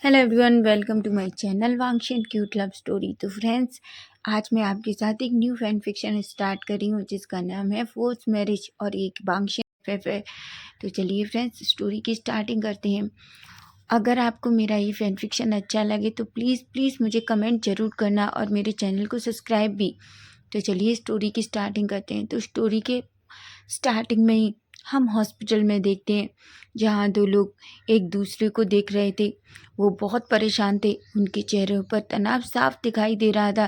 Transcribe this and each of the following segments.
Hello everyone, welcome to my channel Vanshi and cute love story. तो friends, आज मैं आपके साथ एक न्यू फैन फिक्शन स्टार्ट कर रही हूँ जिसका नाम है फोर्स मैरिज और एक वांशी है। तो चलिए फ्रेंड्स, स्टोरी की स्टार्टिंग करते हैं। अगर आपको मेरा ये फैन फिक्शन अच्छा लगे तो प्लीज़ प्लीज़ मुझे कमेंट ज़रूर करना और मेरे चैनल को सब्सक्राइब भी। तो चलिए स्टोरी की स्टार्टिंग करते हैं। तो स्टोरी के स्टार्टिंग में ही हम हॉस्पिटल में देखते हैं जहाँ दो लोग एक दूसरे को देख रहे थे। वो बहुत परेशान थे, उनके चेहरों पर तनाव साफ दिखाई दे रहा था।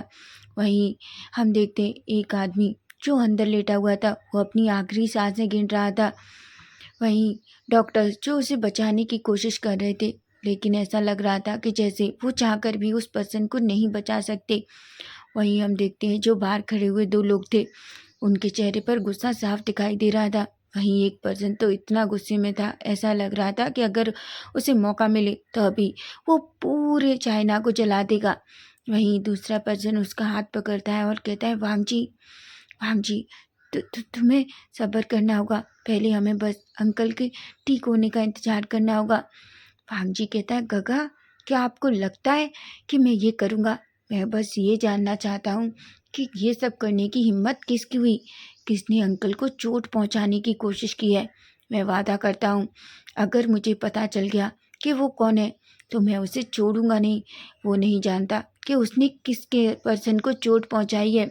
वहीं हम देखते हैं एक आदमी जो अंदर लेटा हुआ था, वो अपनी आखिरी सांसें गिन रहा था। वहीं डॉक्टर जो उसे बचाने की कोशिश कर रहे थे, लेकिन ऐसा लग रहा था कि जैसे वो चाहकर भी उस पर्सन को नहीं बचा सकते। वहीं हम देखते हैं जो बाहर खड़े हुए दो लोग थे, उनके चेहरे पर गुस्सा साफ दिखाई दे रहा था। वहीं एक पर्सन तो इतना गुस्से में था, ऐसा लग रहा था कि अगर उसे मौका मिले तो अभी वो पूरे चाइना को जला देगा। वहीं दूसरा पर्सन उसका हाथ पकड़ता है और कहता है, वांग जी, तुम्हें सब्र करना होगा। पहले हमें बस अंकल के ठीक होने का इंतजार करना होगा। वांग जी कहता है, गगा, क्या आपको लगता है कि मैं ये करूँगा? मैं बस ये जानना चाहता हूँ कि ये सब करने की हिम्मत किसकी हुई? किसने अंकल को चोट पहुँचाने की कोशिश की है? मैं वादा करता हूँ, अगर मुझे पता चल गया कि वो कौन है तो मैं उसे छोड़ूंगा नहीं। वो नहीं जानता कि उसने किसके पर्सन को चोट पहुँचाई है।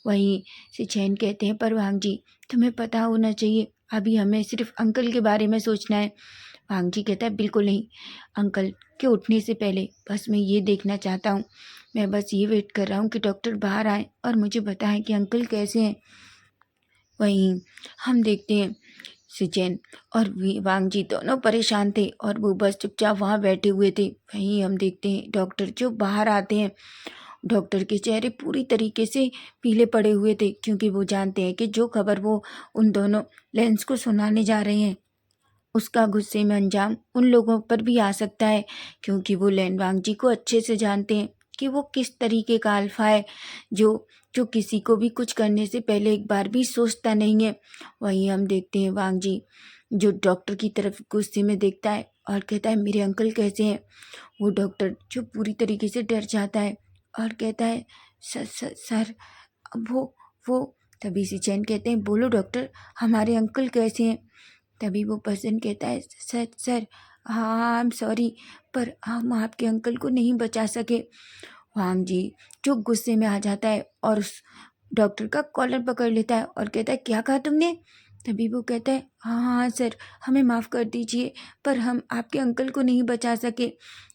वहीं सिचैन कहते हैं, पर वांग जी, तुम्हें पता होना चाहिए, अभी हमें सिर्फ अंकल के बारे में सोचना है। वांग जी कहता है, बिल्कुल नहीं, अंकल के उठने से पहले बस मैं ये देखना चाहता हूँ। मैं बस ये वेट कर रहा हूँ कि डॉक्टर बाहर आए और मुझे बताएं कि अंकल कैसे हैं। वहीं हम देखते हैं सिचैन और वांग जी दोनों परेशान थे और वो बस चुपचाप वहाँ बैठे हुए थे। वहीं हम देखते हैं डॉक्टर जो बाहर आते हैं। डॉक्टर के चेहरे पूरी तरीके से पीले पड़े हुए थे, क्योंकि वो जानते हैं कि जो खबर वो उन दोनों लेंस को सुनाने जा रहे हैं, उसका गुस्से में अंजाम उन लोगों पर भी आ सकता है। क्योंकि वो लैन वांग जी को अच्छे से जानते हैं कि वो किस तरीके का अल्फा है, जो जो किसी को भी कुछ करने से पहले एक बार भी सोचता नहीं है। वहीं हम देखते हैं वांग जी जो डॉक्टर की तरफ गुस्से में देखता है और कहता है, मेरे अंकल कैसे हैं? वो डॉक्टर जो पूरी तरीके से डर जाता है और कहता है, सर, वो वो तभी सिचैन कहते हैं, बोलो डॉक्टर, हमारे अंकल कैसे हैं? तभी वो पर्सन कहता है, सर, हाँ, आई एम सॉरी, पर हम आपके अंकल को नहीं बचा सके। वांग जी जो गुस्से में आ जाता है और उस डॉक्टर का कॉलर पकड़ लेता है और कहता है, क्या कहा तुमने? तभी वो कहता है, हाँ हाँ सर, हमें माफ़ कर दीजिए, पर हम आपके अंकल को नहीं बचा सके।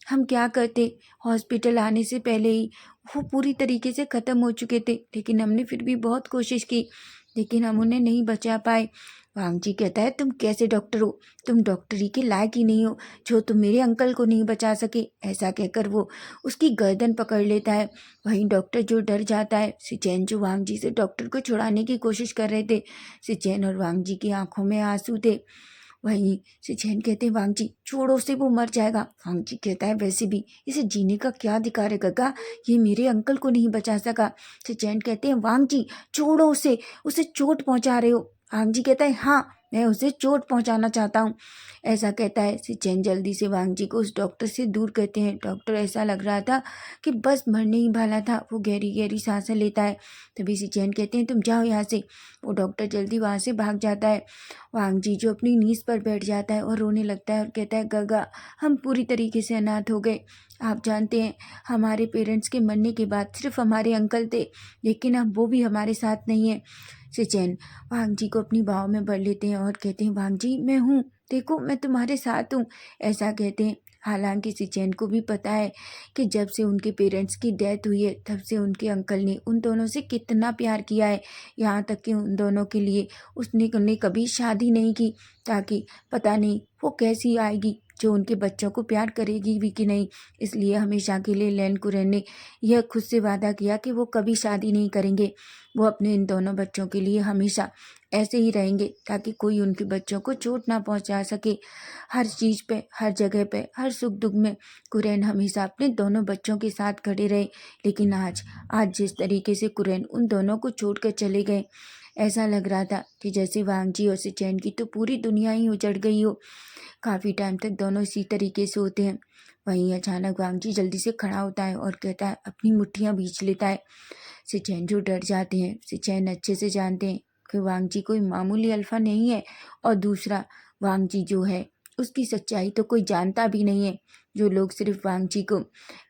हम क्या करते, हॉस्पिटल आने से पहले ही वो पूरी तरीके से ख़त्म हो चुके थे, लेकिन हमने फिर भी बहुत कोशिश की, लेकिन हम उन्हें नहीं बचा पाए। वांग जी कहता है, तुम कैसे डॉक्टर हो? तुम डॉक्टरी के लायक ही नहीं हो जो तुम मेरे अंकल को नहीं बचा सके। ऐसा कहकर वो उसकी गर्दन पकड़ लेता है। वहीं डॉक्टर जो डर जाता है। सिचैन जो वांग जी से डॉक्टर को छुड़ाने की कोशिश कर रहे थे, सिचैन और वांग जी की आंखों में आंसू थे। वहीं सिचैन कहते हैं, वांग जी छोड़ो उसे, वो मर जाएगा। वांग जी कहता है, वैसे भी इसे जीने का क्या अधिकार है गगा, ये मेरे अंकल को नहीं बचा सका। सिचैन कहते हैं, वांग जी छोड़ो उसे, उसे चोट पहुंचा रहे हो। वांग जी कहता है, हाँ, मैं उसे चोट पहुंचाना चाहता हूँ। ऐसा कहता है। सिचैन जल्दी से वांग जी को उस डॉक्टर से दूर करते हैं। डॉक्टर ऐसा लग रहा था कि बस मरने ही वाला था। वो गहरी गहरी सांसें लेता है। तभी सिचैन कहते हैं, तुम जाओ यहाँ से। वो डॉक्टर जल्दी वहाँ से भाग जाता है। वांग जी जो अपनी नीज़ पर बैठ जाता है और रोने लगता है और कहता है, गगा, हम पूरी तरीके से अनाथ हो गए। आप जानते हैं, हमारे पेरेंट्स के मरने के बाद सिर्फ हमारे अंकल थे, लेकिन अब वो भी हमारे साथ नहीं है। सिचैन वांग जी को अपनी बाहों में भर लेते हैं और कहते हैं, वांग जी, मैं हूँ, देखो मैं तुम्हारे साथ हूँ। ऐसा कहते हैं। हालांकि सिचैन को भी पता है कि जब से उनके पेरेंट्स की डेथ हुई है, तब से उनके अंकल ने उन दोनों से कितना प्यार किया है, यहाँ तक कि उन दोनों के लिए उसने उन्हें कभी शादी नहीं की, ताकि पता नहीं वो कैसी आएगी जो उनके बच्चों को प्यार करेगी भी कि नहीं। इसलिए हमेशा के लिए लैन कुरैन ने यह खुद से वादा किया कि वो कभी शादी नहीं करेंगे। वो अपने इन दोनों बच्चों के लिए हमेशा ऐसे ही रहेंगे, ताकि कोई उनके बच्चों को चोट ना पहुंचा सके। हर चीज़ पे, हर जगह पे, हर सुख दुख में कुरैन हमेशा अपने दोनों बच्चों के साथ खड़े रहे। लेकिन आज आज जिस तरीके से कुरैन उन दोनों को छोड़ कर चले गए, ऐसा लग रहा था कि जैसे वांग जी और सिचैन की तो पूरी दुनिया ही उजड़ गई हो। काफ़ी टाइम तक दोनों इसी तरीके से होते हैं। वहीं अचानक वांगजी जल्दी से खड़ा होता है और कहता है, अपनी मुट्ठियाँ भींच लेता है। सिचेन जो डर जाते हैं, सिचेन अच्छे से जानते हैं कि वांगजी कोई मामूली अल्फा नहीं है, और दूसरा वांगजी जो है उसकी सच्चाई तो कोई जानता भी नहीं है। जो लोग सिर्फ वांगजी को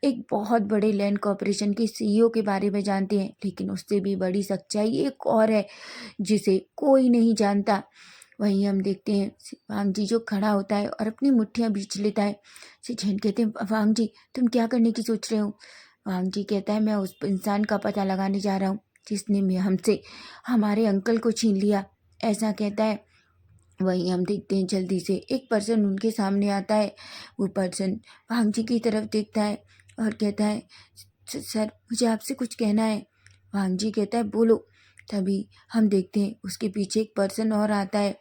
एक बहुत बड़े लैंड कॉर्पोरेशन के सीईओ के बारे में जानते हैं, लेकिन उससे भी बड़ी सच्चाई एक और है जिसे कोई नहीं जानता। वहीं हम देखते हैं वांगजी जो खड़ा होता है और अपनी मुट्ठियाँ भींच लेता है। सिचेन कहते हैं, वांगजी तुम क्या करने की सोच रहे हो? वांगजी कहता है, मैं उस इंसान का पता लगाने जा रहा हूँ जिसने हमसे हमारे अंकल को छीन लिया, ऐसा कहता है। वहीं हम देखते हैं जल्दी से एक पर्सन उनके सामने आता है। वो पर्सन वांगजी की तरफ देखता है और कहता है, सर मुझे आपसे कुछ कहना है। वांगजी कहता है, बोलो। तभी हम देखते हैं उसके पीछे एक पर्सन और आता है।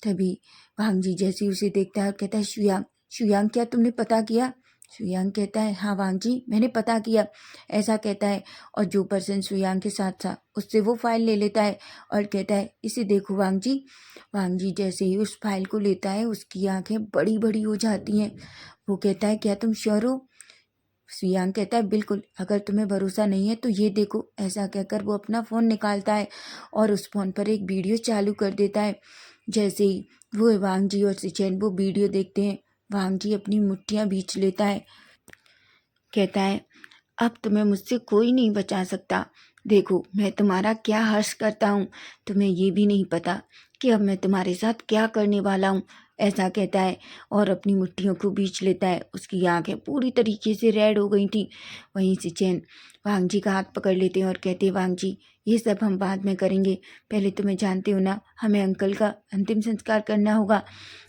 तभी वांगजी जैसे ही उसे देखता है और कहता है, शुयांग, शुयांग क्या तुमने पता किया? शुयांग कहता है, हाँ वांगजी मैंने पता किया, ऐसा कहता है। और जो पर्सन शुयांग के साथ था उससे वो फाइल ले लेता है और कहता है, इसे देखो वांगजी। वांगजी जैसे ही उस फाइल को लेता है उसकी आंखें बड़ी बड़ी हो जाती हैं। वो कहता है, क्या तुम श्योर हो? शुयांग कहता है, बिल्कुल, अगर तुम्हें भरोसा नहीं है तो ये देखो। ऐसा कहकर वो अपना फ़ोन निकालता है और उस फ़ोन पर एक वीडियो चालू कर देता है। जैसे ही वो वांगजी और सिचेन वो वीडियो देखते हैं, वांगजी अपनी मुट्ठियाँ भींच लेता है। कहता है, अब तुम्हें मुझसे कोई नहीं बचा सकता। देखो मैं तुम्हारा क्या हर्ष करता हूँ, तुम्हें ये भी नहीं पता कि अब मैं तुम्हारे साथ क्या करने वाला हूँ, ऐसा कहता है। और अपनी मुट्ठियों को बीच लेता है। उसकी आंखें पूरी तरीके से रेड हो गई थी। वहीं से चैन वांगजी का हाथ पकड़ लेते हैं और कहते हैं, वांगजी ये सब हम बाद में करेंगे, पहले तुम्हें जानते हो ना, हमें अंकल का अंतिम संस्कार करना होगा।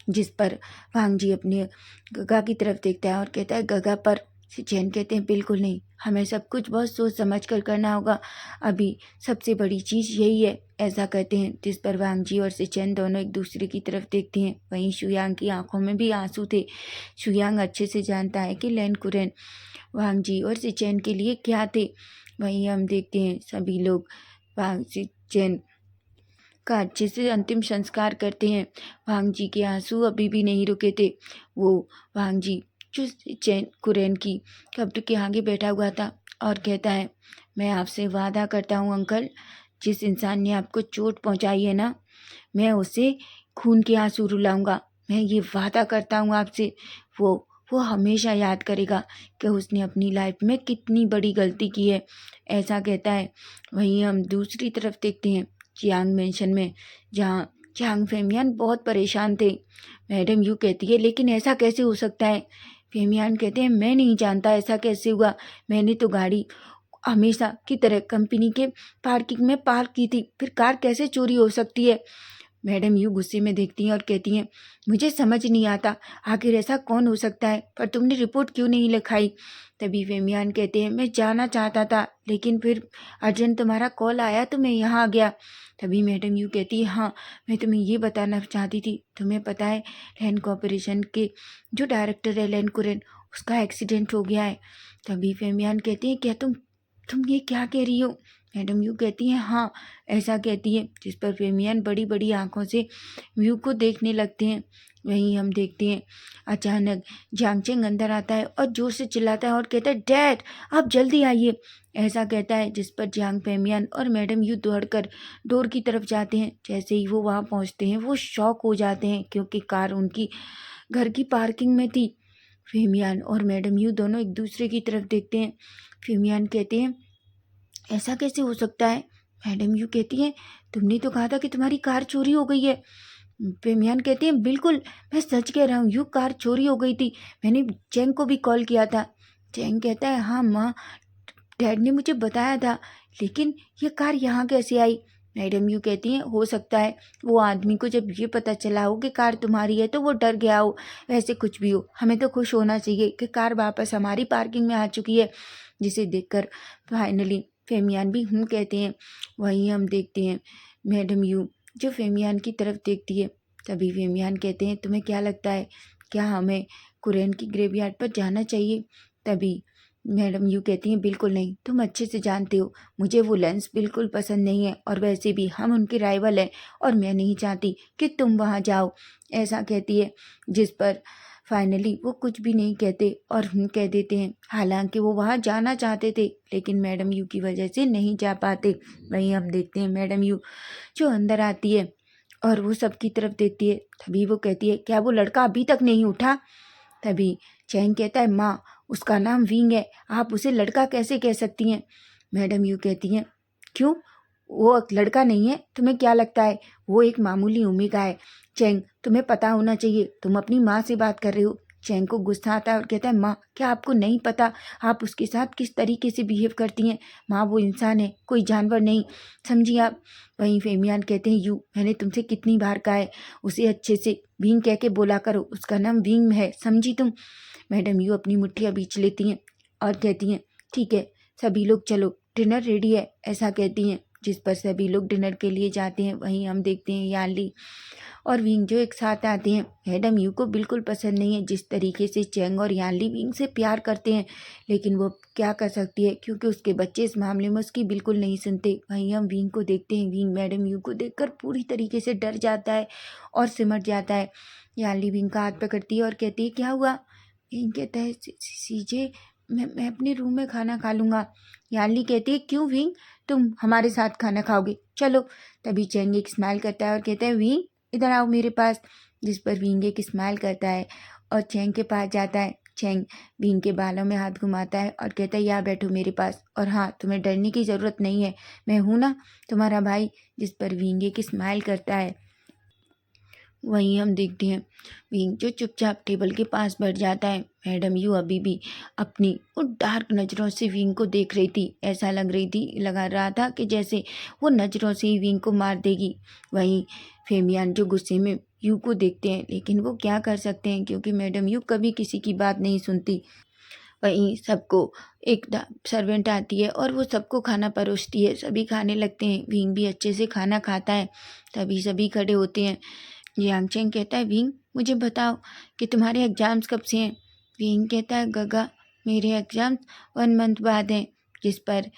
जिस पर वांगजी अपने गगा की तरफ देखता है और कहता है, गगा पर? चैन कहते हैं, बिल्कुल नहीं, हमें सब कुछ बहुत सोच समझ कर करना होगा, अभी सबसे बड़ी चीज़ यही है, ऐसा कहते हैं। जिस पर वांगजी और सिचेन दोनों एक दूसरे की तरफ देखते हैं। वहीं शुयांग की आंखों में भी आंसू थे। शुयांग अच्छे से जानता है कि लैन कुरेन वांगजी और सिचेन के लिए क्या थे। वहीं हम देखते हैं सभी लोग वांग सिचेन का अच्छे से अंतिम संस्कार करते हैं। वांगजी के आंसू अभी भी नहीं रुके थे। वो वांगजी जो चैन कुरेन की कब्र के आगे बैठा हुआ था और कहता है, मैं आपसे वादा करता हूँ अंकल, जिस इंसान ने आपको चोट पहुँचाई है ना, मैं उसे खून के आंसू रुलाऊंगा। मैं ये वादा करता हूँ आपसे। वो हमेशा याद करेगा कि उसने अपनी लाइफ में कितनी बड़ी गलती की है, ऐसा कहता है। वहीं हम दूसरी तरफ देखते हैं चियांग मेंशन में, जहाँ चियांग फेमियान बहुत परेशान थे। मैडम यू कहती है, लेकिन ऐसा कैसे हो सकता है? फेमियान कहते हैं, मैं नहीं जानता ऐसा कैसे हुआ, मैंने तो गाड़ी हमेशा की तरह कंपनी के पार्किंग में पार्क की थी, फिर कार कैसे चोरी हो सकती है? मैडम यू गुस्से में देखती हैं और कहती हैं, मुझे समझ नहीं आता आखिर ऐसा कौन हो सकता है, पर तुमने रिपोर्ट क्यों नहीं लिखाई? तभी फेमियान कहते हैं, मैं जाना चाहता था, लेकिन फिर अर्जेंट तुम्हारा कॉल आया तो मैं यहाँ आ गया। तभी मैडम यू कहती है, हाँ मैं तुम्हें ये बताना चाहती थी, तुम्हें पता है लैंड कॉर्पोरेशन के जो डायरेक्टर है लैंड कुरेन, उसका एक्सीडेंट हो गया है। तभी फेमियान कहती हैं, क्या तुम ये क्या कह रही हो? मैडम यू कहती हैं, हाँ ऐसा कहती है। जिस पर फेमियान बड़ी बड़ी आंखों से व्यू को देखने लगते हैं। वहीं हम देखते हैं अचानक झांगचेंग अंदर आता है और जोर से चिल्लाता है और कहता है, डैड आप जल्दी आइए, ऐसा कहता है। जिस पर झांग फेमियान और मैडम यू दौड़कर डोर की तरफ जाते हैं। जैसे ही वो वहाँ पहुँचते हैं वो शॉक हो जाते हैं, क्योंकि कार उनकी घर की पार्किंग में थी। फेमियान और मैडम यू दोनों एक दूसरे की तरफ देखते हैं। फेमियान कहते हैं, ऐसा कैसे हो सकता है? मैडम यू कहती हैं, तुमने तो कहा था कि तुम्हारी कार चोरी हो गई है। पेमियान कहती हैं, बिल्कुल मैं सच कह रहा हूँ, यू कार चोरी हो गई थी, मैंने चैंग को भी कॉल किया था। चैंग कहता है, हाँ माँ, डैड ने मुझे बताया था, लेकिन ये कार यहाँ कैसे आई? मैडम यू कहती हैं, हो सकता है वो आदमी को जब ये पता चला हो कि कार तुम्हारी है तो वो डर गया हो, वैसे कुछ भी हो, हमें तो खुश होना चाहिए कि कार वापस हमारी पार्किंग में आ चुकी है। जिसे देखकर फाइनली फेमियान भी कहते हैं। वहीं हम देखते हैं मैडम यू जो फेमियान की तरफ देखती है। तभी फेमियान कहते हैं, तुम्हें क्या लगता है, क्या हमें कुरैन की ग्रेवयार्ड पर जाना चाहिए? तभी मैडम यू कहती हैं, बिल्कुल नहीं, तुम अच्छे से जानते हो मुझे वो लेंस बिल्कुल पसंद नहीं है, और वैसे भी हम उनके राइवल हैं और मैं नहीं चाहती कि तुम वहाँ जाओ, ऐसा कहती है। जिस पर फाइनली वो कुछ भी नहीं कहते और कह देते हैं। हालांकि वो वहाँ जाना चाहते थे लेकिन मैडम यू की वजह से नहीं जा पाते। वहीं हम देखते हैं मैडम यू जो अंदर आती है और वो सबकी तरफ देखती है। तभी वो कहती है, क्या वो लड़का अभी तक नहीं उठा? तभी चैंग कहता है, माँ उसका नाम विंग है, आप उसे लड़का कैसे कह सकती हैं? मैडम यू कहती हैं, क्यों, वो एक लड़का नहीं है? तुम्हें क्या लगता है वो एक मामूली ओमेगा है? चैंग तुम्हें पता होना चाहिए, तुम अपनी माँ से बात कर रहे हो। चैंग को गुस्सा आता है और कहता है, माँ क्या आपको नहीं पता आप उसके साथ किस तरीके से बिहेव करती हैं? माँ वो इंसान है, कोई जानवर नहीं, समझिए आप। वहीं फेमियान कहते हैं, यू मैंने तुमसे कितनी बार कहा है उसे अच्छे से विंग कह के बोला करो, उसका नाम विंग है, समझी तुम? मैडम यू अपनी मुट्ठियाँ बीच लेती हैं और कहती हैं, ठीक है सभी लोग चलो, डिनर रेडी है, ऐसा कहती हैं। जिस पर सभी लोग डिनर के लिए जाते हैं। वहीं हम देखते हैं याली और विंग जो एक साथ आते हैं। मैडम यू को बिल्कुल पसंद नहीं है जिस तरीके से चैंग और याली विंग से प्यार करते हैं, लेकिन वो क्या कर सकती है क्योंकि उसके बच्चे इस मामले में उसकी बिल्कुल नहीं सुनते। वहीं हम विंग को देखते हैं। विंग मैडम यू को देखकर पूरी तरीके से डर जाता है और सिमट जाता है। याली विंग का हाथ पकड़ती है और कहती है, क्या हुआ? विंग कहता है, सीजे मैं अपने रूम में खाना खा लूँगा। याली कहती है, क्यों विंग, तुम हमारे साथ खाना खाओगे, चलो। तभी चैंग एक स्माइल करता है और कहता है, विंग इधर आओ मेरे पास। जिस पर विंग एक स्माइल करता है और चैंग के पास जाता है। चैंग विंग के बालों में हाथ घुमाता है और कहता है, यहाँ बैठो मेरे पास, और हाँ तुम्हें डरने की ज़रूरत नहीं है, मैं हूँ ना तुम्हारा भाई। जिस पर विंग एक स्माइल करता है। वहीं हम देखते हैं विंग जो चुपचाप टेबल के पास बैठ जाता है। मैडम यू अभी भी अपनी उन डार्क नज़रों से विंग को देख रही थी। ऐसा लगा रहा था कि जैसे वो नज़रों से ही विंग को मार देगी। वहीं फेमियान जो गुस्से में यू को देखते हैं, लेकिन वो क्या कर सकते हैं क्योंकि मैडम यू कभी किसी की बात नहीं सुनती। वहीं सबको एक सर्वेंट आती है और वो सबको खाना परोसती है। सभी खाने लगते हैं। विंग भी अच्छे से खाना खाता है। तभी सभी खड़े होते हैं। यांगचेंग कहता है, विंग मुझे बताओ कि तुम्हारे एग्ज़ाम्स कब से हैं? विंग कहता है, गगा मेरे एग्ज़ाम्स 1 मंथ बाद हैं। जिस पर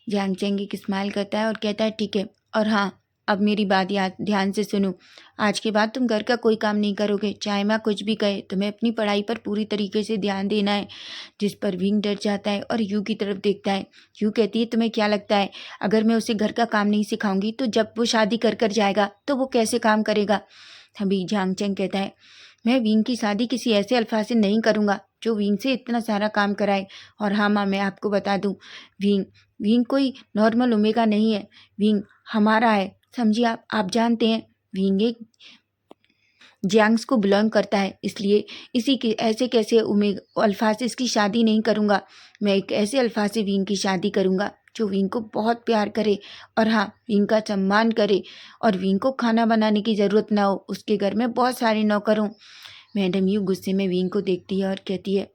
यांगचेंग एक स्माइल करता है और कहता है, ठीक है, और हाँ अब मेरी बात याद ध्यान से सुनो, आज के बाद तुम घर का कोई काम नहीं करोगे, चाहे मैं कुछ भी कहे, तुम्हें अपनी पढ़ाई पर पूरी तरीके से ध्यान देना है। जिस पर विंग डर जाता है और यू की तरफ देखता है। यू कहती है, तुम्हें क्या लगता है अगर मैं उसे घर का काम नहीं सिखाऊंगी तो जब वो शादी कर जाएगा तो वो कैसे काम करेगा? तभी यांगचेंग कहता है, मैं विंग की शादी किसी ऐसे अल्फा से नहीं करूँगा जो विंग से इतना सारा काम कराए। और हाँ माँ, मैं आपको बता दूँ, विंग विंग कोई नॉर्मल ओमेगा नहीं है, विंग हमारा है, समझिए आप जानते हैं विंग एक जियांग्स को बिलोंग करता है, इसलिए इसी के ऐसे कैसे ओमेगा अल्फा से इसकी शादी नहीं करूँगा। मैं एक ऐसे अल्फा से विंग की शादी करूँगा जो विंग को बहुत प्यार करे और हाँ विंग का सम्मान करे और विंग को खाना बनाने की ज़रूरत ना हो, उसके घर में बहुत सारे नौकर हों। मैडम यू गुस्से में विंग को देखती है और कहती है,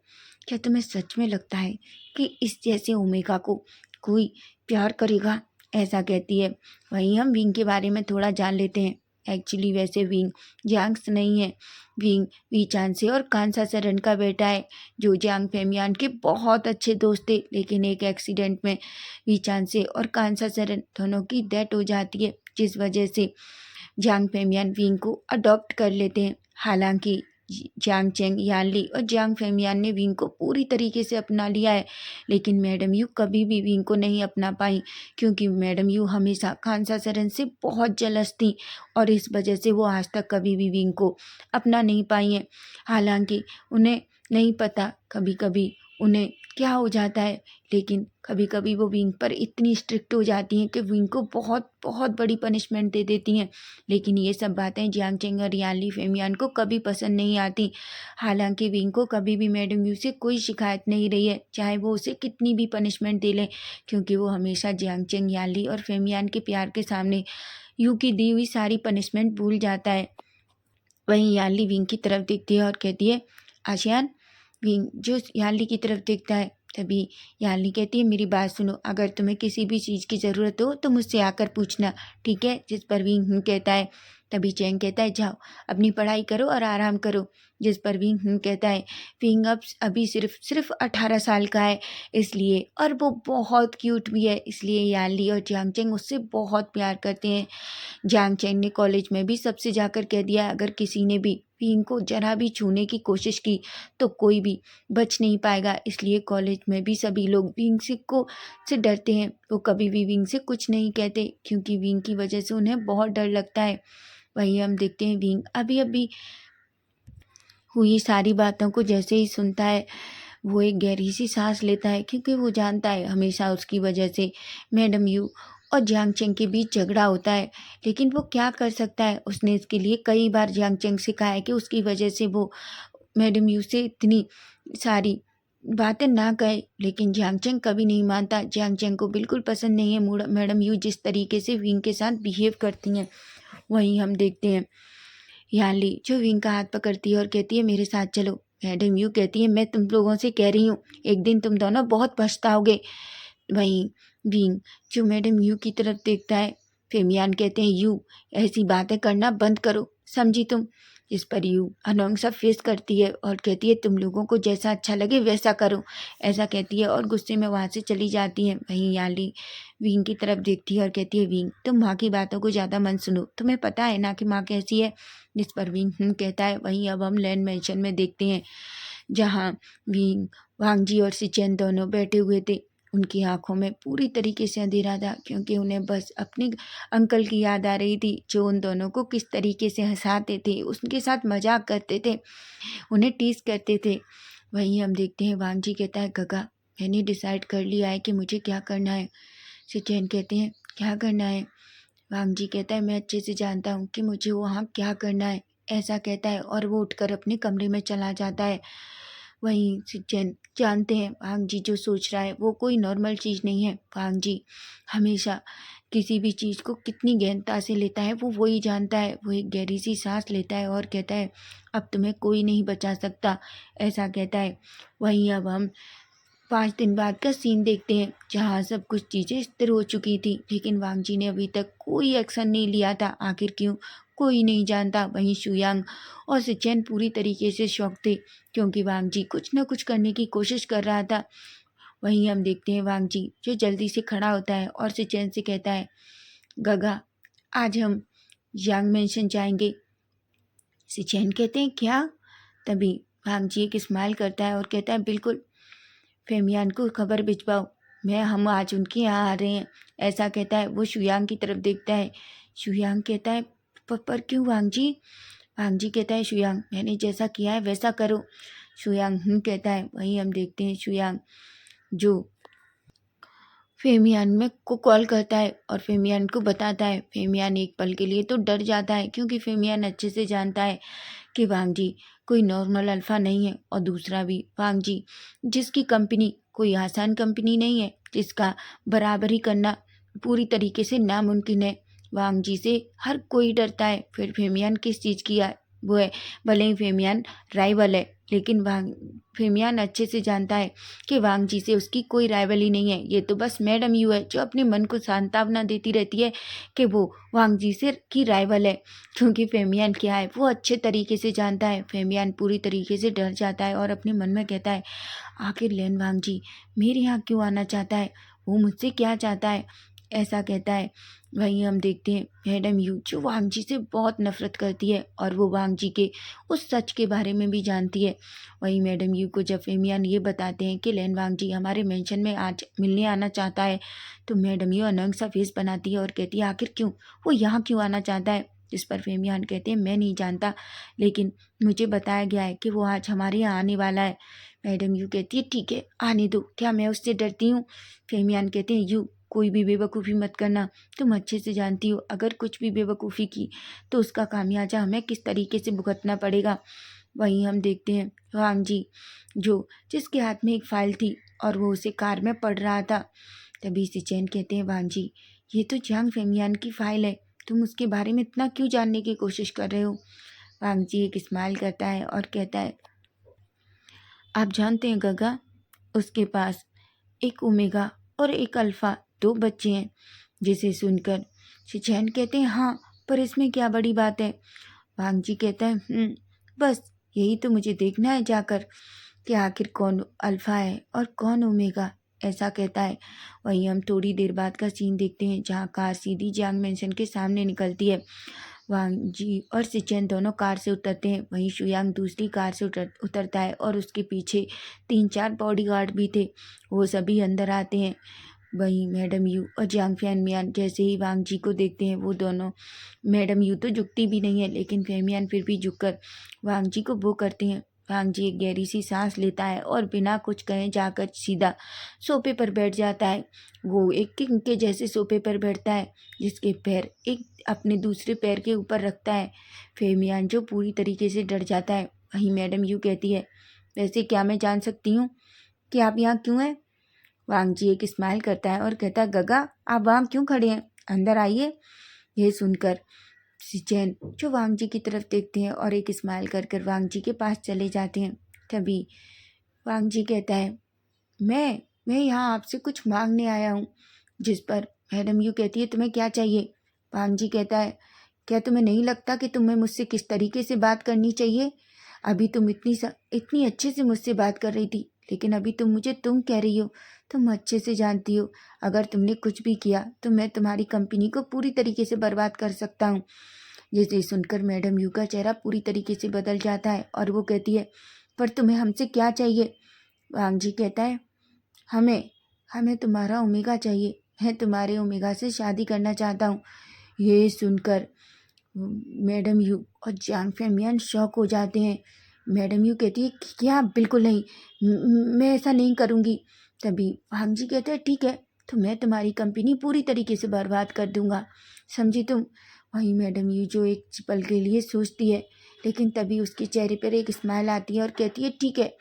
क्या तुम्हें सच में लगता है कि इस जैसे ओमेगा को कोई प्यार करेगा? ऐसा कहती है। वहीं हम विंग के बारे में थोड़ा जान लेते हैं। एक्चुअली वैसे विंग जियांग्स नहीं है, विंग वीचान से और कांसा सरन का बेटा है जो जियांग फेमियान के बहुत अच्छे दोस्त थे, लेकिन एक एक्सीडेंट में वीचान से और कांसा सरन दोनों की डेथ हो जाती है, जिस वजह से जियांग फेमियान विंग को अडॉप्ट कर लेते हैं। हालांकि जियांग चेंग, यानली और जियांग फेमियान ने विंग को पूरी तरीके से अपना लिया है, लेकिन मैडम यू कभी भी विंग को नहीं अपना पाई क्योंकि मैडम यू हमेशा खानसा सरन से बहुत जलस थी और इस वजह से वो आज तक कभी भी विंग को अपना नहीं पाई हैं। हालांकि उन्हें नहीं पता कभी कभी उन्हें क्या हो जाता है, लेकिन कभी कभी वो विंग पर इतनी स्ट्रिक्ट हो जाती हैं कि विंग को बहुत बहुत बड़ी पनिशमेंट दे देती हैं। लेकिन ये सब बातें जियांग चेंग और यानली फेमियान को कभी पसंद नहीं आती। हालांकि विंग को कभी भी मैडम यू से कोई शिकायत नहीं रही है, चाहे वो उसे कितनी भी पनिशमेंट दे लें, क्योंकि वो हमेशा जियांग चेंग, यानली और फेमियान के प्यार के सामने यू की दी हुई सारी पनिशमेंट भूल जाता है। वहीं यानली विंग की तरफ देखती है और कहती है, आशियान। विंग जो यानली की तरफ देखता है, तभी यानली कहती है, मेरी बात सुनो, अगर तुम्हें किसी भी चीज़ की ज़रूरत हो तो मुझसे आकर पूछना, ठीक है? जिस पर विंग कहता है। तभी चैंग कहता है, जाओ अपनी पढ़ाई करो और आराम करो। जिस पर विंग कहता है, विंग अब अभी सिर्फ 18 साल का है इसलिए, और वो बहुत क्यूट भी है, इसलिए यानली और जियांग चेंग उससे बहुत प्यार करते हैं। जियांग चेंग ने कॉलेज में भी सबसे जाकर कह दिया, अगर किसी ने भी विंग को जरा भी छूने की कोशिश की तो कोई भी बच नहीं पाएगा। इसलिए कॉलेज में भी सभी लोग विंग से डरते हैं। वो कभी भी विंग से कुछ नहीं कहते क्योंकि विंग की वजह से उन्हें बहुत डर लगता है। वहीं हम देखते हैं विंग अभी अभी हुई सारी बातों को जैसे ही सुनता है वो एक गहरी सी सांस लेता है क्योंकि वो जानता है हमेशा उसकी वजह से मैडम यू और जियांग चेंग के बीच झगड़ा होता है। लेकिन वो क्या कर सकता है, उसने इसके लिए कई बार जियांग चेंग से कहा है कि उसकी वजह से वो मैडम यू से इतनी सारी बातें ना कहे, लेकिन जियांग चेंग कभी नहीं मानता। जियांग चेंग को बिल्कुल पसंद नहीं है मैडम यू जिस तरीके से विंग के साथ बिहेव करती हैं। वहीं हम देखते हैं याली जो विंग का हाथ पकड़ती है और कहती है मेरे साथ चलो। मैडम यू कहती है मैं तुम लोगों से कह रही हूँ एक दिन तुम दोनों बहुत पछताओगे। वहीं विंग जो मैडम यू की तरफ देखता है। फेमियान कहते हैं यू ऐसी बातें करना बंद करो, समझी तुम। इस पर यू अनोंग सा फेस करती है और कहती है तुम लोगों को जैसा अच्छा लगे वैसा करो, ऐसा कहती है और गुस्से में वहाँ से चली जाती है। वहीं याली विंग की तरफ देखती है और कहती है विंग तुम माँ की बातों को ज़्यादा मत सुनो, तुम्हें पता है ना कि माँ कैसी है। जिस पर विंग कहता है। वहीं अब हम लैंड मेंशन में देखते हैं जहाँ विंग वांगजी और सिचेन दोनों बैठे हुए थे। उनकी आंखों में पूरी तरीके से अंधेरा था क्योंकि उन्हें बस अपने अंकल की याद आ रही थी जो उन दोनों को किस तरीके से हंसाते थे, उनके साथ मजाक करते थे, उन्हें टीज करते थे। वहीं हम देखते हैं वांगजी कहता है गगा मैंने डिसाइड कर लिया है कि मुझे क्या करना है। सिचेन कहते हैं क्या करना है। वांगजी कहता है मैं अच्छे से जानता हूँ कि मुझे वहाँ क्या करना है, ऐसा कहता है और वो उठकर अपने कमरे में चला जाता है। वहीं सिचेन जानते हैं वांगजी जो सोच रहा है वो कोई नॉर्मल चीज़ नहीं है। वांगजी हमेशा किसी भी चीज़ को कितनी गहनता से लेता है वो वही जानता है। वो एक गहरी सी सांस लेता है और कहता है अब तुम्हें कोई नहीं बचा सकता, ऐसा कहता है। वहीं अब हम 5 दिन बाद का सीन देखते हैं जहाँ सब कुछ चीज़ें स्थिर हो चुकी थी लेकिन वांगजी ने अभी तक कोई एक्शन नहीं लिया था। आखिर क्यों कोई नहीं जानता। वहीं शुयांग और सिचेन पूरी तरीके से शॉक थे क्योंकि वांगजी कुछ न कुछ करने की कोशिश कर रहा था। वहीं हम देखते हैं वांगजी जो जल्दी से खड़ा होता है और सिचेन से कहता है गगा आज हम यांग मेंशन जाएंगे। सिचेन कहते हैं क्या। तभी वांगजी एक स्माइल करता है और कहता है बिल्कुल, फेमियान को खबर भिजवाओ हम आज उनके यहाँ आ रहे हैं, ऐसा कहता है। वो शुयांग की तरफ देखता है। शुयांग कहता है पर क्यों वांगजी। वांगजी कहता है शुयांग मैंने जैसा किया है वैसा करो। शुयांग कहता है। वहीं हम देखते हैं शुयांग जो फेमियान में को कॉल करता है और फेमियान को बताता है। फेमियान एक पल के लिए तो डर जाता है क्योंकि फेमियान अच्छे से जानता है कि वांगजी कोई नॉर्मल अल्फ़ा नहीं है और दूसरा भी वांगजी जिसकी कंपनी कोई आसान कंपनी नहीं है जिसका बराबरी करना पूरी तरीके से नामुमकिन है। वांगजी से हर कोई डरता है। फिर फेमियान किस चीज़ की वो है, भले ही फेमियान राइवल है लेकिन फेमियान अच्छे से जानता है कि वांगजी से उसकी कोई राइवली नहीं है। ये तो बस मैडम यू है जो अपने मन को सांत्वना देती रहती है कि वो वांगजी से की राइवल है। क्योंकि फेमियान क्या है वो अच्छे तरीके से जानता है। फेमियान पूरी तरीके से डर जाता है और अपने मन में कहता है आखिर लेन वांगजी मेरे यहाँ क्यों आना चाहता है, वो मुझसे क्या चाहता है, ऐसा कहता है। वहीं हम देखते हैं मैडम यू जो वांगजी से बहुत नफरत करती है और वो वांगजी के उस सच के बारे में भी जानती है। वहीं मैडम यू को जब फेमियान ये बताते हैं कि लेन वांगजी हमारे मेंशन में आज मिलने आना चाहता है तो मैडम यू अनंग सा फेस बनाती है और कहती है आखिर क्यों, वो यहाँ क्यों आना चाहता है। जिस पर फेमियान कहते हैं मैं नहीं जानता लेकिन मुझे बताया गया है कि वो आज हमारे यहाँ आने वाला है। मैडम यू कहती है ठीक है आने दो, क्या मैं उससे डरती हूँ। फेमियान कहते हैं यू कोई भी बेवकूफ़ी मत करना, तुम अच्छे से जानती हो अगर कुछ भी बेवकूफ़ी की तो उसका खामियाजा हमें किस तरीके से भुगतना पड़ेगा। वहीं हम देखते हैं वांगजी जिसके हाथ में एक फ़ाइल थी और वो उसे कार में पढ़ रहा था। तभी सिचेन कहते हैं वांगजी ये तो जियांग फेमियान की फ़ाइल है, तुम उसके बारे में इतना क्यों जानने की कोशिश कर रहे हो। वांगजी एक स्माइल करता है और कहता है आप जानते हैं गगा उसके पास एक ओमेगा और एक अल्फ़ा 2 बच्चे हैं। जिसे सुनकर शिचैन कहते हैं हाँ पर इसमें क्या बड़ी बात है। वांगजी कहता है बस यही तो मुझे देखना है जाकर कि आखिर कौन अल्फ़ा है और कौन ओमेगा, ऐसा कहता है। वहीं हम थोड़ी देर बाद का सीन देखते हैं जहाँ कार सीधी जियांग मेंशन के सामने निकलती है। वांग जी और सिचेन दोनों कार से उतरते हैं। वहीं शुयांग दूसरी कार से उतरता है और उसके पीछे 3-4 बॉडीगार्ड भी थे, वो सभी अंदर आते हैं। वहीं मैडम यू और जियांग फैनमियान जैसे ही वांग जी को देखते हैं, वो दोनों, मैडम यू तो झुकती भी नहीं है लेकिन फैनमियान फिर भी झुककर वांग जी को वो करते हैं। वांग जी एक गहरी सी सांस लेता है और बिना कुछ कहे जाकर सीधा सोफे पर बैठ जाता है। वो एक किंग के जैसे सोफे पर बैठता है, जिसके पैर एक अपने दूसरे पैर के ऊपर रखता है। फैनमियान जो पूरी तरीके से डर जाता है। वहीं मैडम यू कहती है, वैसे क्या मैं जान सकती हूँ कि आप यहाँ क्यों हैं? वांग जी एक स्माइल करता है और कहता है, गगा आप वहाँ क्यों खड़े हैं, अंदर आइए। यह सुनकर सिचेन जो वांग जी की तरफ देखते हैं और एक स्माइल कर कर वांग जी के पास चले जाते हैं। तभी वांग जी कहता है, मैं यहाँ आपसे कुछ मांगने आया हूँ। जिस पर मैडम यू कहती है, तुम्हें क्या चाहिए? वांग जी कहता है, क्या तुम्हें नहीं लगता कि तुम्हें मुझसे किस तरीके से बात करनी चाहिए? अभी तुम इतनी अच्छे से मुझसे बात कर रही थी, लेकिन अभी तुम मुझे तुम कह रही हो। तुम अच्छे से जानती हो, अगर तुमने कुछ भी किया तो मैं तुम्हारी कंपनी को पूरी तरीके से बर्बाद कर सकता हूँ। जिसे सुनकर मैडम यू का चेहरा पूरी तरीके से बदल जाता है और वो कहती है, पर तुम्हें हमसे क्या चाहिए? वांग जी कहता है, हमें हमें तुम्हारा ओमेगा चाहिए। मैं तुम्हारे ओमेगा से शादी करना चाहता हूँ। ये सुनकर मैडम यू और जांग फैमियन शॉक हो जाते हैं। मैडम यू कहती है, क्या? बिल्कुल नहीं, मैं ऐसा नहीं करूँगी। तभी वांग जी कहते हैं, ठीक है, तो मैं तुम्हारी कंपनी पूरी तरीके से बर्बाद कर दूंगा, समझी तुम? वहीं मैडम यू जो एक पल के लिए सोचती है, लेकिन तभी उसके चेहरे पर एक स्माइल आती है और कहती है, ठीक है,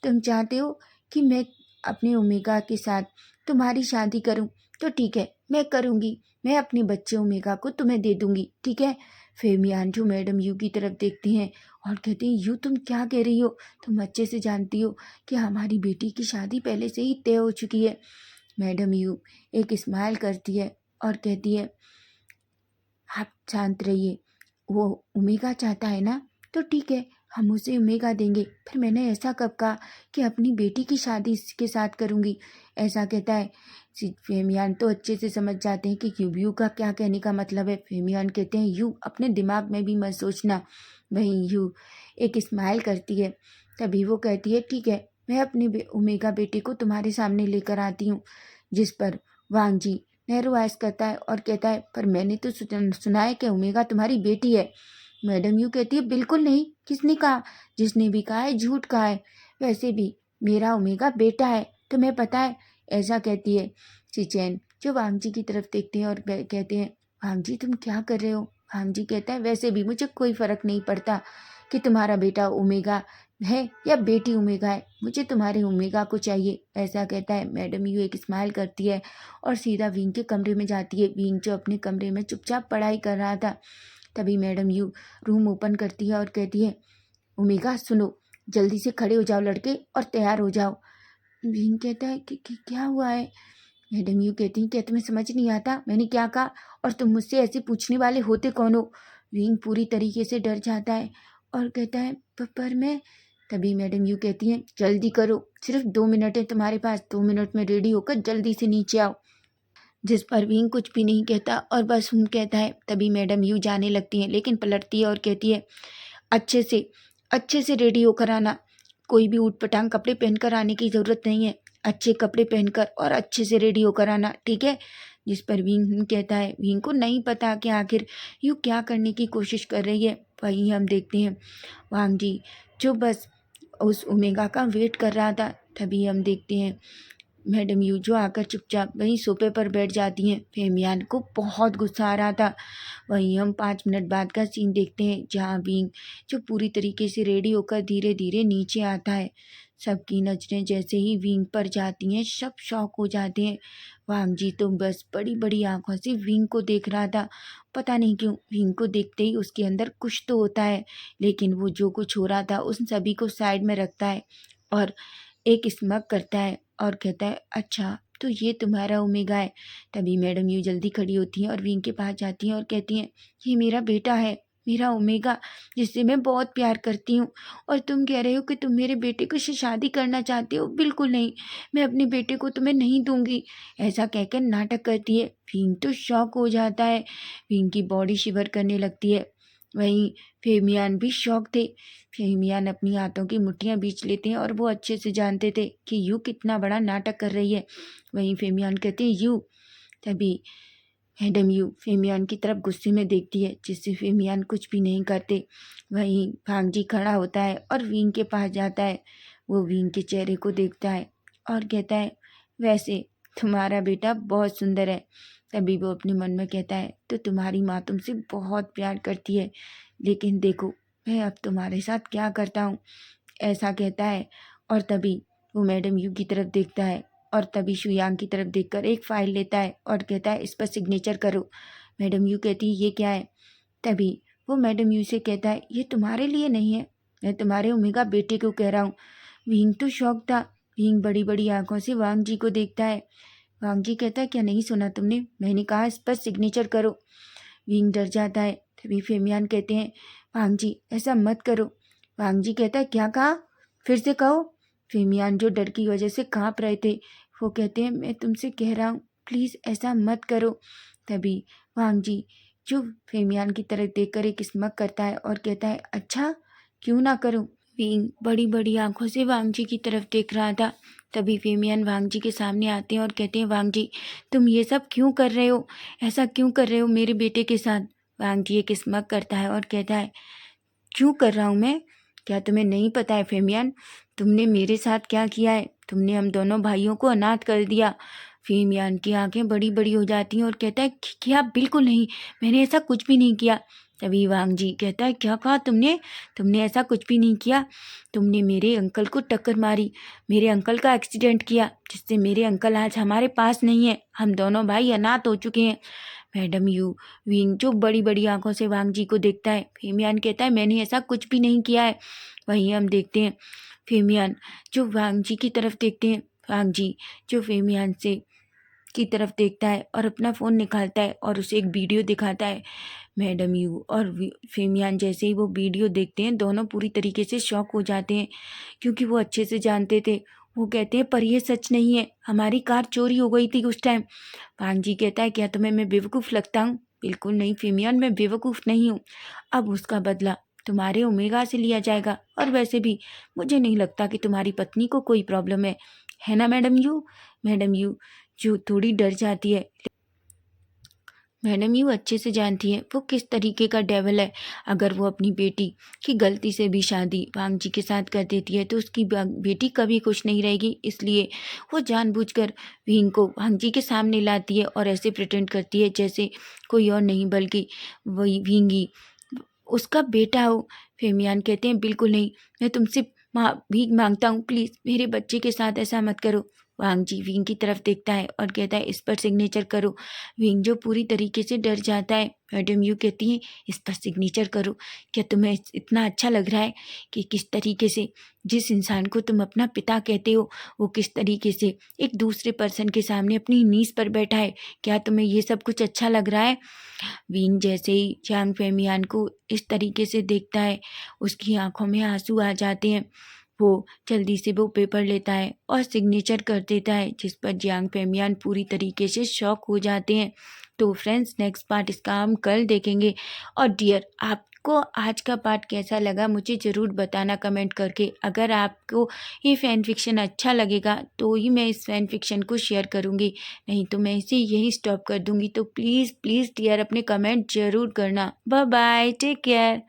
तुम चाहते हो कि मैं अपने ओमेगा के साथ तुम्हारी शादी करूं, तो ठीक है, मैं करूंगी। मैं अपने बच्चे ओमेगा को तुम्हें दे दूंगी, ठीक है? फिर मियानजू मैडम यू की तरफ देखती हैं और कहती हैं, यू तुम क्या कह रही हो? तुम अच्छे से जानती हो कि हमारी बेटी की शादी पहले से ही तय हो चुकी है। मैडम यू एक स्माइल करती है और कहती है, आप शांत रहिए, वो ओमेगा चाहता है ना, तो ठीक है, हम उसे ओमेगा देंगे। फिर मैंने ऐसा कब कहा कि अपनी बेटी की शादी इसके साथ करूँगी? ऐसा कहता है। फेमियान तो अच्छे से समझ जाते हैं कि यू का क्या कहने का मतलब है। फेमियान कहते हैं, यू अपने दिमाग में भी मत सोचना। वहीं यू एक स्माइल करती है। तभी वो कहती है, ठीक है, मैं अपने ओमेगा बेटे को तुम्हारे सामने लेकर आती हूँ। जिस पर वांग जी नेहरू आयस करता है और कहता है, पर मैंने तो सुना है कि ओमेगा तुम्हारी बेटी है। मैडम यू कहती है, बिल्कुल नहीं, किसने कहा? जिसने भी कहा है झूठ कहा है। वैसे भी मेरा ओमेगा बेटा है, तुम्हें पता है, ऐसा कहती है। चिचैन जो वांग जी की तरफ देखते हैं और कहते हैं, वांग जी तुम क्या कर रहे हो? वांग जी कहता है, वैसे भी मुझे कोई फर्क नहीं पड़ता कि तुम्हारा बेटा ओमेगा है या बेटी ओमेगा है, मुझे तुम्हारे ओमेगा को चाहिए, ऐसा कहता है। मैडम यू एक स्माइल करती है और सीधा विंग के कमरे में जाती है। विंग जो अपने कमरे में चुपचाप पढ़ाई कर रहा था, तभी मैडम यू रूम ओपन करती है और कहती है, ओमेगा सुनो, जल्दी से खड़े हो जाओ लड़के और तैयार हो जाओ। विंग कहता है कि क्या हुआ है? मैडम यू कहती हैं, क्या तुम्हें समझ नहीं आता मैंने क्या कहा, और तुम मुझसे ऐसे पूछने वाले होते कौन हो? विंग पूरी तरीके से डर जाता है और कहता है, पर मैं। तभी मैडम यू कहती हैं, जल्दी करो, सिर्फ 2 मिनट है तुम्हारे पास, 2 मिनट में रेडी होकर जल्दी से नीचे आओ। जिस पर विंग कुछ भी नहीं कहता और बस कहता है। तभी मैडम यू जाने लगती हैं, लेकिन पलटती है और कहती है, अच्छे से अच्छे से रेडी होकर आना, कोई भी ऊटपटांग कपड़े पहनकर आने की ज़रूरत नहीं है, अच्छे कपड़े पहनकर और अच्छे से रेडी होकर आना, ठीक है? जिस पर विंग कहता है, विंग को नहीं पता कि आखिर यू क्या करने की कोशिश कर रही है। वहीं हम देखते हैं वांग जी जो बस उस ओमेगा का वेट कर रहा था। तभी हम देखते हैं मैडम यू जो आकर चुपचाप वहीं सोफे पर बैठ जाती हैं। फेमियान को बहुत गुस्सा आ रहा था। वहीं हम 5 मिनट बाद का सीन देखते हैं, जहाँ विंग जो पूरी तरीके से रेडी होकर धीरे धीरे नीचे आता है। सबकी नजरें जैसे ही विंग पर जाती हैं, सब शॉक हो जाते हैं। वांग जी तो बस बड़ी बड़ी आंखों से विंग को देख रहा था। पता नहीं क्यों विंग को देखते ही उसके अंदर कुछ तो होता है, लेकिन वो जो कुछ हो रहा था उन सभी को साइड में रखता है और एक स्मग करता है और कहता है, अच्छा तो ये तुम्हारा ओमेगा है। तभी मैडम यू जल्दी खड़ी होती हैं और विंग के पास जाती हैं और कहती हैं, ये मेरा बेटा है, मेरा ओमेगा, जिससे मैं बहुत प्यार करती हूँ, और तुम कह रहे हो कि तुम मेरे बेटे को से शादी करना चाहते हो। बिल्कुल नहीं, मैं अपने बेटे को तुम्हें नहीं दूंगी। ऐसा कहकर नाटक करती है। विंग तो शॉक हो जाता है, विंग की बॉडी शिवर करने लगती है। वहीं फेमियान भी शौक थे। फेमियान अपनी हाथों की मुट्ठियां बीच लेते हैं और वो अच्छे से जानते थे कि यू कितना बड़ा नाटक कर रही है। वहीं फेमियान कहते हैं यू। तभी मैडम यू फेमियान की तरफ गुस्से में देखती है, जिससे फेमियान कुछ भी नहीं करते। वहीं भांगजी खड़ा होता है और विंग के पास जाता है। वो विंग के चेहरे को देखता है और कहता है, वैसे तुम्हारा बेटा बहुत सुंदर है। तभी वो अपने मन में कहता है, तो तुम्हारी माँ तुमसे बहुत प्यार करती है, लेकिन देखो मैं अब तुम्हारे साथ क्या करता हूँ। ऐसा कहता है। और तभी वो मैडम यू की तरफ देखता है, और तभी शुयांग की तरफ देखकर एक फाइल लेता है और कहता है, इस पर सिग्नेचर करो। मैडम यू कहती है, ये क्या है। तभी वो मैडम यू से कहता है, ये तुम्हारे लिए नहीं है, मैं तुम्हारे ओमेगा बेटे को कह रहा हूँ। विंग तो शौक था। विंग बड़ी बड़ी आंखों से वांग जी को देखता है। वांग जी कहता है, क्या नहीं सुना तुमने, मैंने कहा इस पर सिग्नेचर करो। विंग डर जाता है। तभी फेमियान कहते हैं, वांग जी ऐसा मत करो। वांग जी कहता है, क्या कहा, फिर से कहो। फेमियान जो डर की वजह से कांप रहे थे, वो कहते हैं, मैं तुमसे कह रहा हूँ प्लीज़ ऐसा मत करो। तभी वांग जी जो फेमियान की तरफ देखकर एक स्मक करता है और कहता है, अच्छा क्यों ना करूँ। विंग बड़ी बड़ी आंखों से वांग जी की तरफ देख रहा था। तभी फेमियान वांग जी के सामने आते हैं और कहते हैं, वांग जी तुम ये सब क्यों कर रहे हो, ऐसा क्यों कर रहे हो मेरे बेटे के साथ। वांग जी एक स्मक करता है और कहता है, क्यों कर रहा हूँ मैं, क्या तुम्हें नहीं पता है फेमियान, तुमने मेरे साथ क्या किया है, तुमने हम दोनों भाइयों को अनाथ कर दिया। फेमियान की आंखें बड़ी बड़ी हो जाती हैं और कहता है, क्या, बिल्कुल नहीं, मैंने ऐसा कुछ भी नहीं किया। तभी वांग जी कहता है, क्या कहा तुमने, तुमने ऐसा कुछ भी नहीं किया, तुमने मेरे अंकल को टक्कर मारी, मेरे अंकल का एक्सीडेंट किया, जिससे मेरे अंकल आज हमारे पास नहीं है, हम दोनों भाई अनाथ हो चुके हैं। मैडम यू विंग जो बड़ी बड़ी आंखों से वांग जी को देखता है। फेमियान कहता है, मैंने ऐसा कुछ भी नहीं किया है। वहीं हम देखते हैं फेमियान जो वांग जी की तरफ देखते हैं। वांग जी जो फेमियान से की तरफ देखता है और अपना फ़ोन निकालता है और उसे एक वीडियो दिखाता है। मैडम यू और फेमियान जैसे ही वो वीडियो देखते हैं, दोनों पूरी तरीके से शॉक हो जाते हैं, क्योंकि वो अच्छे से जानते थे। वो कहते हैं, पर ये सच नहीं है, हमारी कार चोरी हो गई थी उस टाइम। वांग जी कहता है, क्या तुम्हें मैं बेवकूफ़ लगता हूँ। बिल्कुल नहीं फेमियान, मैं बेवकूफ़ नहीं हूँ। अब उसका बदला तुम्हारे ओमेगा से लिया जाएगा, और वैसे भी मुझे नहीं लगता कि तुम्हारी पत्नी को कोई प्रॉब्लम है ना मैडम यू। मैडम यू जो थोड़ी डर जाती है। मैडम यू अच्छे से जानती है वो किस तरीके का डेविल है। अगर वो अपनी बेटी की गलती से भी शादी वांग जी के साथ कर देती है तो उसकी बेटी कभी खुश नहीं रहेगी, इसलिए वो जानबूझकर विंग को वांग जी के सामने लाती है और ऐसे प्रिटेंड करती है जैसे कोई और नहीं बल्कि वही विंग ही उसका बेटा हो। फेमियान कहते हैं, बिल्कुल नहीं, मैं तुमसे भीख मांगता हूँ, प्लीज़ मेरे बच्चे के साथ ऐसा मत करो। वांग जी विंग की तरफ देखता है और कहता है, इस पर सिग्नेचर करो। विंग जो पूरी तरीके से डर जाता है। मैडम यू कहती हैं, इस पर सिग्नेचर करो। क्या तुम्हें इतना अच्छा लग रहा है कि किस तरीके से जिस इंसान को तुम अपना पिता कहते हो, वो किस तरीके से एक दूसरे पर्सन के सामने अपनी नीज़ पर बैठा है। क्या तुम्हें ये सब कुछ अच्छा लग रहा है। विंग जैसे ही चांग फेमियान को इस तरीके से देखता है, उसकी आंखों में आंसू आ जाते हैं। वो जल्दी से वो पेपर लेता है और सिग्नेचर कर देता है, जिस पर जियांग फेमियान पूरी तरीके से शॉक हो जाते हैं। तो फ्रेंड्स, नेक्स्ट पार्ट इसका हम कल देखेंगे। और डियर, आपको आज का पार्ट कैसा लगा मुझे ज़रूर बताना कमेंट करके। अगर आपको ये फ़ैन फिक्शन अच्छा लगेगा तो ही मैं इस फ़ैन फिक्शन को शेयर करूँगी, नहीं तो मैं इसे यही स्टॉप कर दूँगी। तो प्लीज़ प्लीज़ डियर अपने कमेंट ज़रूर करना। Bye bye, take care.